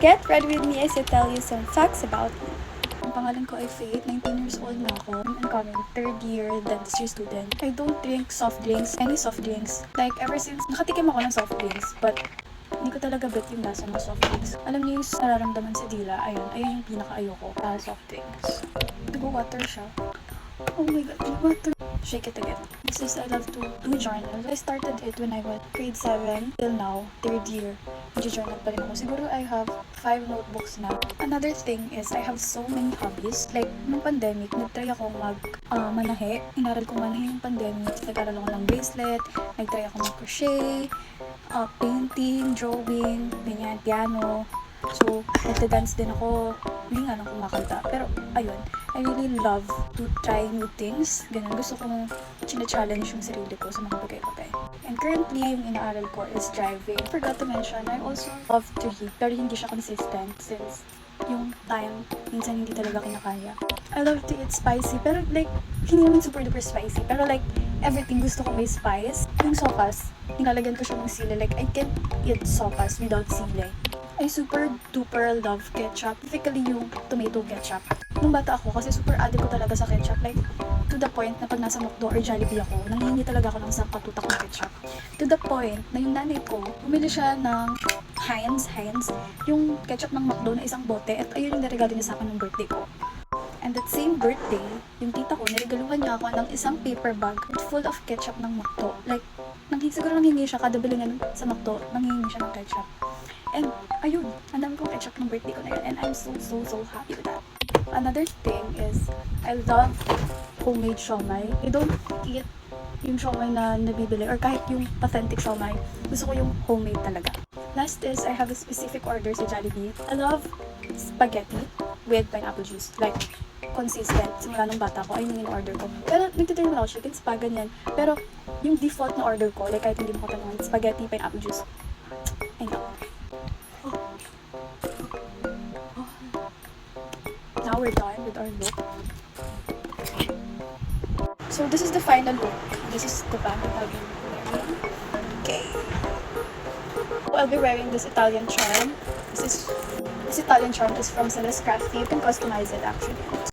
Get ready with me as I tell you some facts about me. Ang pangalan ko ay Faith, 19 years old na ako. I'm incoming third year dentistry student. I don't drink soft drinks, any soft drinks. Like ever since, nakatikim ako ng soft drinks, but hindi ko talaga bet yung lasa ng soft drinks. Alam niyo yung nararamdaman sa dila, ayun yung pinaka-ayoko soft drinks. Nag-water siya. Oh my god, nag-water. Shake it again. This is, I love to do journal. I started it when I was grade 7 till now, third year. Nag-journal pa rin ako. Siguro I have 5 notebooks na. Another thing is, I have so many hobbies. Like, nung pandemic, nag-try ako manahe. Inaral ko manahe yung pandemic. Nag-aral ako ng bracelet. Nag-try ako mag-crochet, painting, drawing, ganyan, piano. So, nagda-dance din ako. Hindi nga lang kumakanta. Pero, ayun, I really love to try new things. Ganun, gusto kong challenge yung sarili ko sa mga bagay-bagay. And currently, yung inaaral ko is driving. Forgot to mention, I also love to read. Pero hindi siya consistent since yung time, minsan hindi talaga kinakaya. I love to eat spicy. Pero like, hindi naman super duper spicy. Pero like, everything gusto ko may spice. Yung sopas, nilalagyan ko siya ng sili. Like, I can't eat sopas without sili. I super duper love ketchup, specifically yung tomato ketchup. Nung bata ako, kasi super addict ko talaga sa ketchup, like, to the point na pag nasa McDo or Jollibee ako, nanghihingi talaga ako ng isang katutak ng ketchup. To the point na yung nanay ko, bumili siya ng Heinz, yung ketchup ng McDo na isang bote, at ayun yung niregalo niya sa akin ng birthday ko. And that same birthday, yung tita ko, niregaluhan niya ako ng isang paper bag full of ketchup ng McDo. Like, siguro nanghingi siya, kada bili niya sa McDo, nanghingi siya ng ketchup. And, ayun, ang dami kong ketchup ng birthday ko na yun. And I'm so happy with that. Another thing is, I love homemade siomai. I don't eat yung siomai na nabibili or kahit yung authentic siomai. Gusto ko yung homemade talaga. Last is, I have a specific order sa Jollibee. I love spaghetti with pineapple juice. Like, consistent. Simula nung bata ko, ayun yung in-order ko. Pero, nagtitry naman ako chicken spa, ganyan. Pero, yung default na order ko, like kahit hindi mo katanungan, spaghetti, pineapple juice. I love. Now we're done with our look. So this is the final look. This is the bag that I'll be wearing. Okay. I'll be wearing this Italian charm. This Italian charm is from Celeste Crafty. You can customize it actually.